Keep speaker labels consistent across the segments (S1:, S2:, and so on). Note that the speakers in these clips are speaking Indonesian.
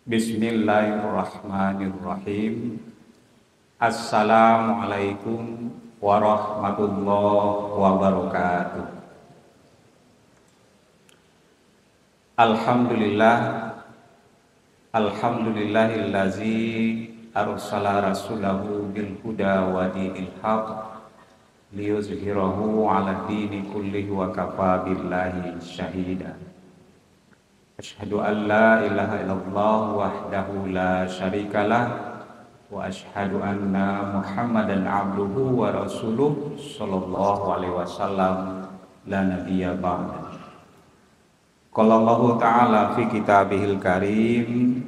S1: Bismillahirrahmanirrahim. Assalamualaikum warahmatullahi wabarakatuh. Alhamdulillah, alhamdulillahillazi arsala rasulahu bil huda wa dinil haq liyuzhirahu ala dini kullihi wa kafa billahi syahida. Asyhadu an la ilaha illallah wahdahu la syarikalah wa asyhadu anna Muhammadan abduhu wa rasuluh sallallahu alaihi wasallam la nabiyya ba'da. Qala Allah ta'ala fi kitabihil karim,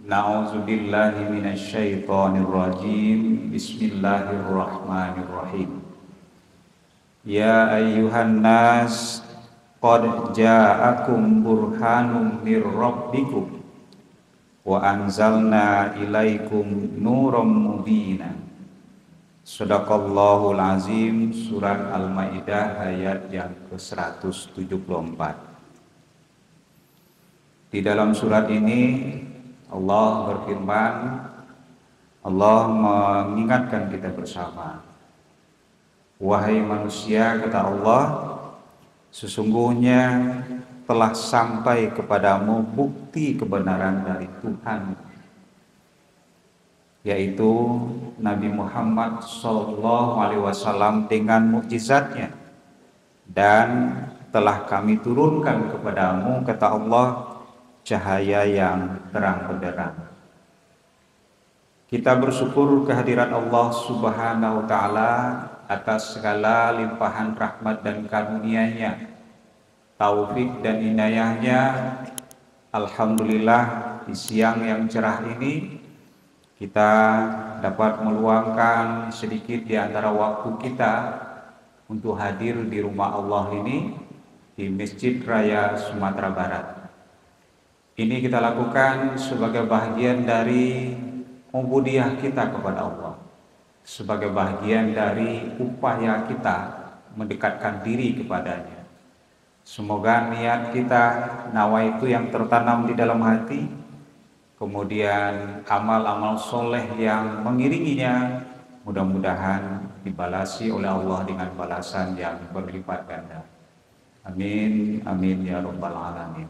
S1: na'udzubillahi minasyaitonir rajim. Bismillahirrahmanirrahim. Ya ayyuhan nas qad ja'akum burhanum mir rabbikum wa anzalna ilaikum nuram mubina. Shadaqallahul azim. Surat Al-Maidah ayat yang ke-174. Di dalam surat ini Allah berfirman, Allah mengingatkan kita bersama, wahai manusia, kata Allah, sesungguhnya telah sampai kepadamu bukti kebenaran dari Tuhan, yaitu Nabi Muhammad SAW dengan mukjizatnya, dan telah kami turunkan kepadamu, kata Allah, cahaya yang terang benderang. Kita bersyukur kehadirat Allah Subhanahu wa Ta'ala atas segala limpahan rahmat dan karunia-Nya, taufik dan inayahnya. Alhamdulillah, di siang yang cerah ini kita dapat meluangkan sedikit di antara waktu kita untuk hadir di rumah Allah ini di Masjid Raya Sumatera Barat. Ini kita lakukan sebagai bagian dari ubudiyah kita kepada Allah, sebagai bagian dari upaya kita mendekatkan diri kepadanya. Semoga niat kita, nawaitu yang tertanam di dalam hati, kemudian amal-amal soleh yang mengiringinya, mudah-mudahan dibalasi oleh Allah dengan balasan yang berlipat ganda. Amin, amin ya rabbal alamin.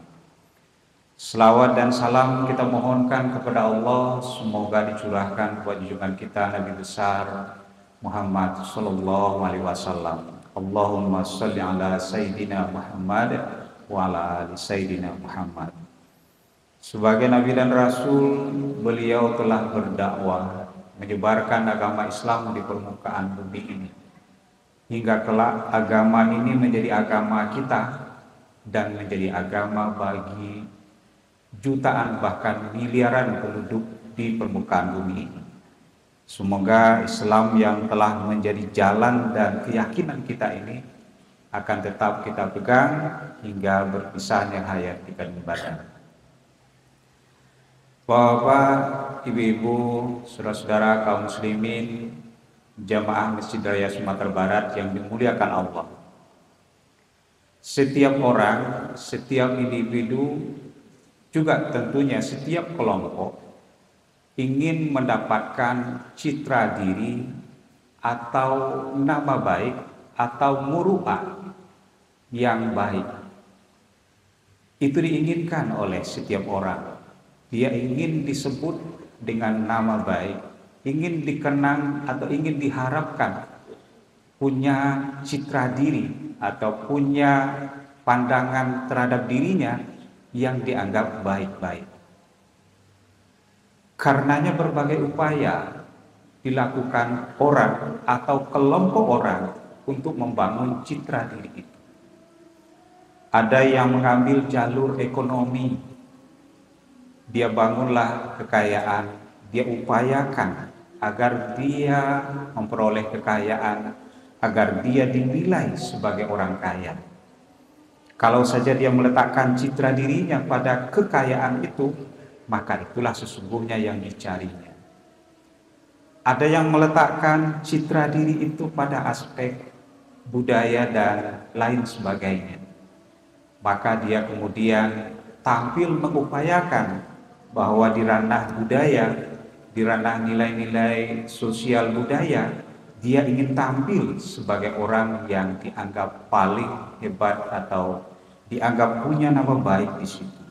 S1: Selawat dan salam kita mohonkan kepada Allah, semoga dicurahkan kepada junjungan kita Nabi besar Muhammad sallallahu alaihi wasallam. Allahumma sholli ala sayyidina Muhammad wa ala ali sayyidina Muhammad. Sebagai nabi dan rasul, beliau telah berdakwah menyebarkan agama Islam di permukaan bumi ini, hingga kelak agama ini menjadi agama kita dan menjadi agama bagi jutaan bahkan miliaran penduduk di permukaan bumi ini. Semoga Islam yang telah menjadi jalan dan keyakinan kita ini akan tetap kita pegang hingga berpisahnya hayat di kaum badan. Bapak, ibu-ibu, saudara-saudara kaum muslimin, jamaah Masjid Raya Sumatera Barat yang dimuliakan Allah. Setiap orang, setiap individu, juga tentunya setiap kelompok ingin mendapatkan citra diri atau nama baik atau muru'ah yang baik. Itu diinginkan oleh setiap orang. Dia ingin disebut dengan nama baik, ingin dikenang atau ingin diharapkan punya citra diri atau punya pandangan terhadap dirinya yang dianggap baik-baik. Karenanya berbagai upaya dilakukan orang atau kelompok orang untuk membangun citra diri itu. Ada yang mengambil jalur ekonomi, dia bangunlah kekayaan, dia upayakan agar dia memperoleh kekayaan, agar dia dinilai sebagai orang kaya. Kalau saja dia meletakkan citra dirinya pada kekayaan itu, maka itulah sesungguhnya yang dicarinya. Ada yang meletakkan citra diri itu pada aspek budaya dan lain sebagainya. Maka dia kemudian tampil mengupayakan bahwa di ranah budaya, di ranah nilai-nilai sosial budaya, dia ingin tampil sebagai orang yang dianggap paling hebat atau dianggap punya nama baik di situ.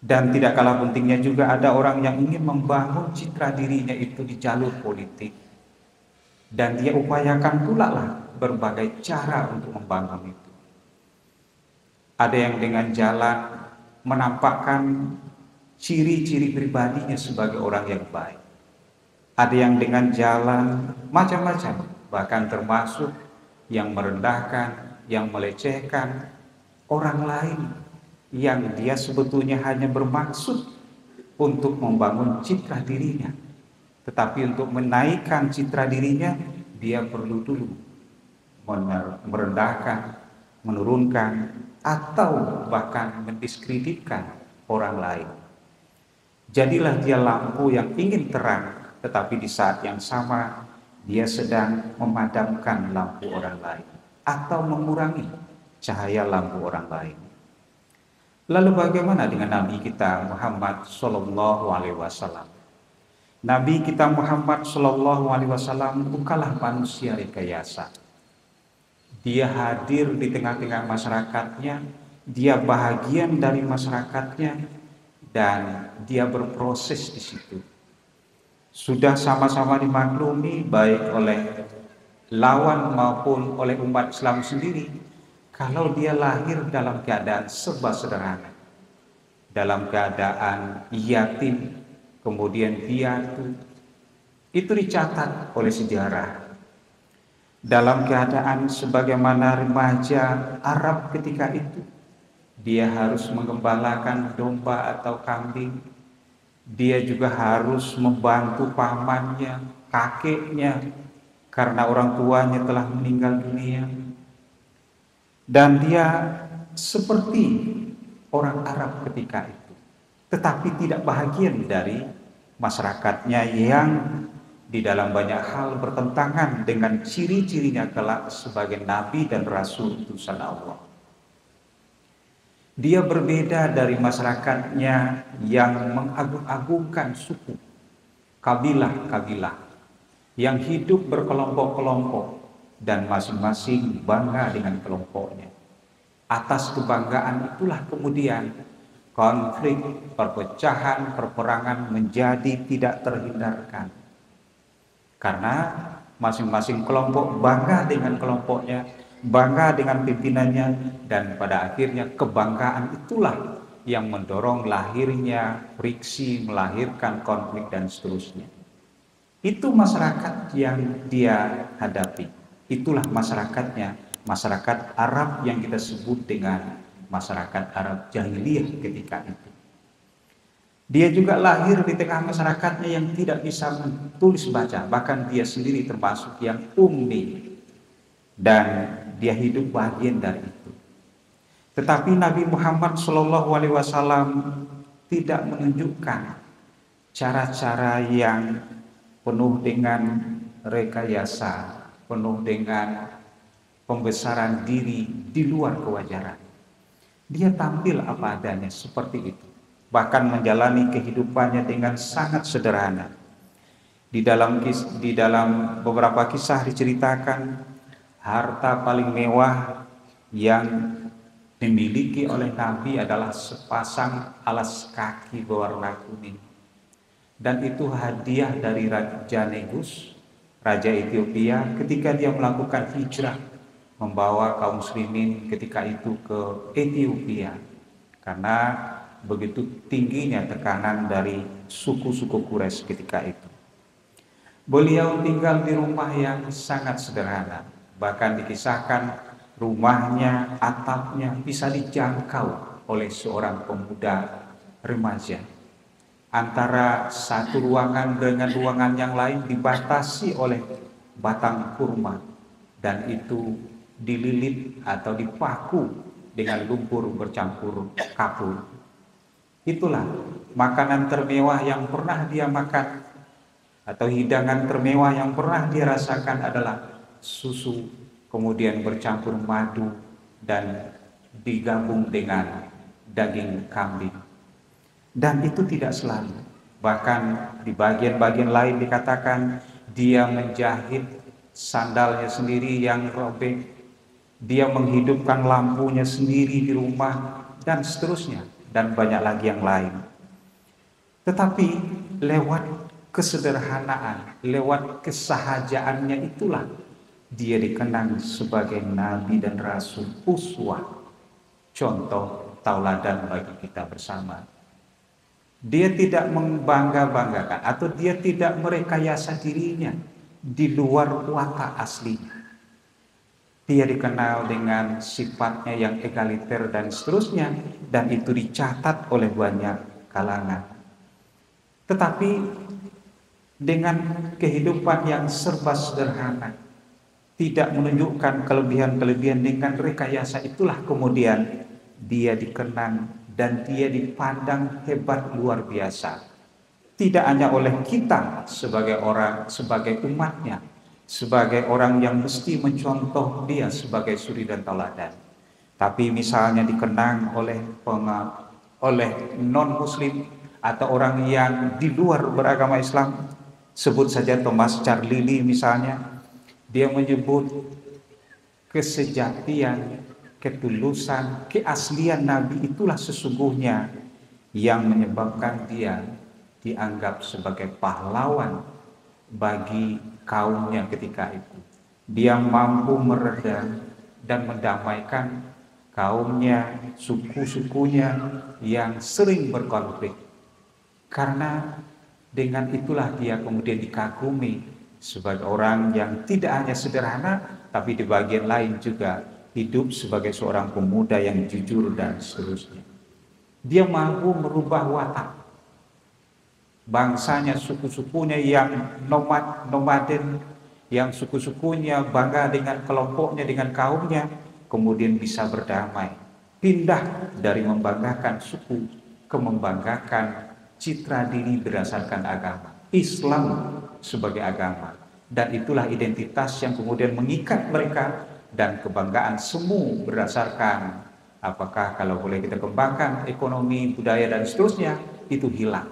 S1: Dan tidak kalah pentingnya juga ada orang yang ingin membangun citra dirinya itu di jalur politik. Dan dia upayakan pula lah berbagai cara untuk membangun itu. Ada yang dengan jalan menampakkan ciri-ciri pribadinya sebagai orang yang baik. Ada yang dengan jalan macam-macam, bahkan termasuk yang merendahkan, yang melecehkan orang lain, yang dia sebetulnya hanya bermaksud untuk membangun citra dirinya. Tetapi untuk menaikkan citra dirinya, dia perlu dulu merendahkan, menurunkan, atau bahkan mendiskreditkan orang lain. Jadilah dia lampu yang ingin terang, tetapi di saat yang sama dia sedang memadamkan lampu orang lain atau mengurangi cahaya lampu orang lain. Lalu bagaimana dengan Nabi kita Muhammad Sallallahu Alaihi Wasallam? Nabi kita Muhammad Sallallahu Alaihi Wasallam bukanlah manusia rekayasa. Dia hadir di tengah-tengah masyarakatnya, dia bahagian dari masyarakatnya, dan dia berproses di situ. Sudah sama-sama dimaklumi baik oleh lawan maupun oleh umat Islam sendiri, kalau dia lahir dalam keadaan serba sederhana, dalam keadaan yatim, kemudian piatu, itu dicatat oleh sejarah. Dalam keadaan sebagaimana remaja Arab ketika itu, dia harus menggembalakan domba atau kambing. Dia juga harus membantu pamannya, kakeknya, karena orang tuanya telah meninggal dunia. Dan dia seperti orang Arab ketika itu, tetapi tidak bahagian dari masyarakatnya yang di dalam banyak hal bertentangan dengan ciri-cirinya kelak sebagai nabi dan rasul utusan Allah. Dia berbeda dari masyarakatnya yang mengagung-agungkan suku, kabilah-kabilah, yang hidup berkelompok-kelompok dan masing-masing bangga dengan kelompoknya. Atas kebanggaan itulah kemudian konflik, perpecahan, perperangan menjadi tidak terhindarkan. Karena masing-masing kelompok bangga dengan kelompoknya, bangga dengan pimpinannya, dan pada akhirnya kebanggaan itulah yang mendorong lahirnya friksi, melahirkan konflik dan seterusnya. Itu masyarakat yang dia hadapi. Itulah masyarakatnya, masyarakat Arab yang kita sebut dengan masyarakat Arab jahiliyah ketika itu. Dia juga lahir di tengah masyarakatnya yang tidak bisa menulis baca, bahkan dia sendiri termasuk yang ummi, dan dia hidup bagian dari itu. Tetapi Nabi Muhammad SAW tidak menunjukkan cara-cara yang penuh dengan rekayasa, penuh dengan pembesaran diri di luar kewajaran. Dia tampil apa adanya seperti itu, bahkan menjalani kehidupannya dengan sangat sederhana. Di dalam beberapa kisah diceritakan harta paling mewah yang dimiliki oleh Nabi adalah sepasang alas kaki berwarna kuning, dan itu hadiah dari Raja Negus, Raja Ethiopia, ketika dia melakukan hijrah membawa kaum muslimin ketika itu ke Ethiopia, karena begitu tingginya tekanan dari suku-suku Quraisy ketika itu. Beliau tinggal di rumah yang sangat sederhana, bahkan dikisahkan rumahnya, atapnya bisa dijangkau oleh seorang pemuda remaja. Antara satu ruangan dengan ruangan yang lain dibatasi oleh batang kurma, dan itu dililit atau dipaku dengan lumpur bercampur kapur. Itulah makanan termewah yang pernah dia makan, atau hidangan termewah yang pernah dia rasakan adalah susu, kemudian bercampur madu dan digabung dengan daging kambing. Dan itu tidak selalu. Bahkan di bagian-bagian lain dikatakan dia menjahit sandalnya sendiri yang robek, dia menghidupkan lampunya sendiri di rumah, dan seterusnya, dan banyak lagi yang lain. Tetapi lewat kesederhanaan, lewat kesahajaannya itulah dia dikenang sebagai nabi dan rasul, uswah, contoh tauladan bagi kita bersama. Dia tidak membangga-banggakan atau dia tidak merekayasa dirinya di luar watak aslinya. Dia dikenal dengan sifatnya yang egaliter dan seterusnya, dan itu dicatat oleh banyak kalangan. Tetapi dengan kehidupan yang serba sederhana, tidak menunjukkan kelebihan-kelebihan, dengan rekayasa itulah kemudian dia dikenang dan dia dipandang hebat luar biasa. Tidak hanya oleh kita sebagai orang, sebagai umatnya, sebagai orang yang mesti mencontoh dia sebagai suri dan tauladan, tapi misalnya dikenang oleh non-muslim atau orang yang di luar beragama Islam. Sebut saja Thomas Carlyle misalnya, dia menyebut kesejatian, ketulusan, keaslian Nabi itulah sesungguhnya yang menyebabkan dia dianggap sebagai pahlawan bagi kaumnya ketika itu. Dia mampu meredam dan mendamaikan kaumnya, suku-sukunya yang sering berkonflik. Karena dengan itulah dia kemudian dikagumi sebagai orang yang tidak hanya sederhana, tapi di bagian lain juga hidup sebagai seorang pemuda yang jujur dan seterusnya. Dia mampu merubah watak bangsanya, suku-sukunya yang nomaden, yang suku-sukunya bangga dengan kelompoknya, dengan kaumnya, kemudian bisa berdamai. Pindah dari membanggakan suku ke membanggakan citra diri berdasarkan agama, Islam sebagai agama. Dan itulah identitas yang kemudian mengikat mereka, dan kebanggaan semu berdasarkan apakah kalau boleh kita kembangkan ekonomi, budaya dan seterusnya, itu hilang.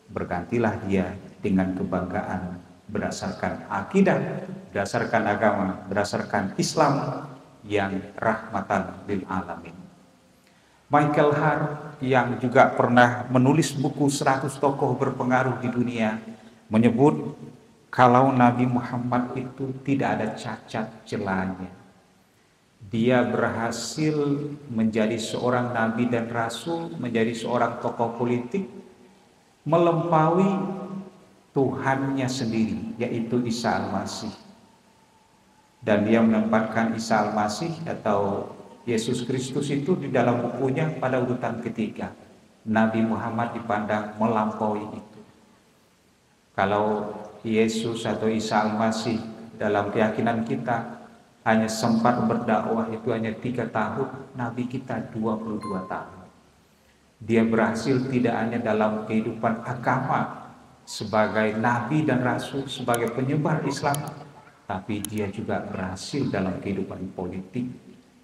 S1: Bergantilah dia dengan kebanggaan berdasarkan akidah, berdasarkan agama, berdasarkan Islam yang rahmatan lil alamin. Michael Hart yang juga pernah menulis buku 100 tokoh berpengaruh di dunia menyebut kalau Nabi Muhammad itu tidak ada cacat celanya. Dia berhasil menjadi seorang nabi dan rasul, menjadi seorang tokoh politik, melampaui Tuhannya sendiri, yaitu Isa Al-Masih. Dan dia menempatkan Isa Al-Masih atau Yesus Kristus itu di dalam bukunya pada urutan ketiga. Nabi Muhammad dipandang melampaui itu. Kalau Yesus atau Isa Al-Masih dalam keyakinan kita hanya sempat berdakwah itu hanya 3 tahun, Nabi kita 22 tahun. Dia berhasil tidak hanya dalam kehidupan agama sebagai nabi dan rasul, sebagai penyebar Islam, tapi dia juga berhasil dalam kehidupan politik,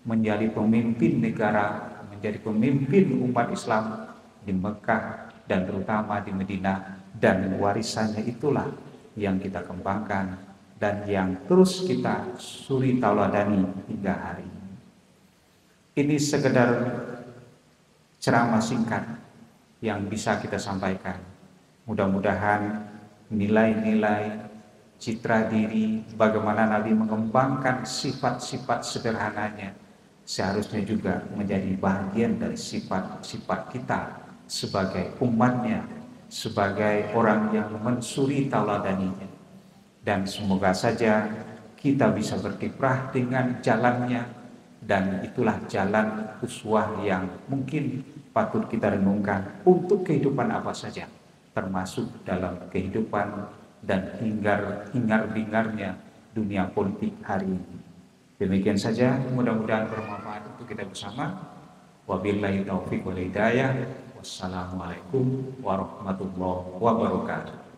S1: menjadi pemimpin negara, menjadi pemimpin umat Islam di Mekah dan terutama di Madinah, dan warisannya itulah yang kita kembangkan dan yang terus kita suri tauladani hingga hari ini. Ini sekedar ceramah singkat yang bisa kita sampaikan. Mudah-mudahan nilai-nilai citra diri, bagaimana Nabi mengembangkan sifat-sifat sederhananya, seharusnya juga menjadi bagian dari sifat-sifat kita sebagai umatnya, sebagai orang yang mensuri tauladaninya. Dan semoga saja kita bisa berkiprah dengan jalannya, dan itulah jalan uswah yang mungkin patut kita renungkan untuk kehidupan apa saja, termasuk dalam kehidupan dan hingar-bingarnya dunia politik hari ini. Demikian saja, mudah-mudahan bermanfaat untuk kita bersama. Wabillahi taufiq wal hidayah. Wassalamualaikum warahmatullahi wabarakatuh.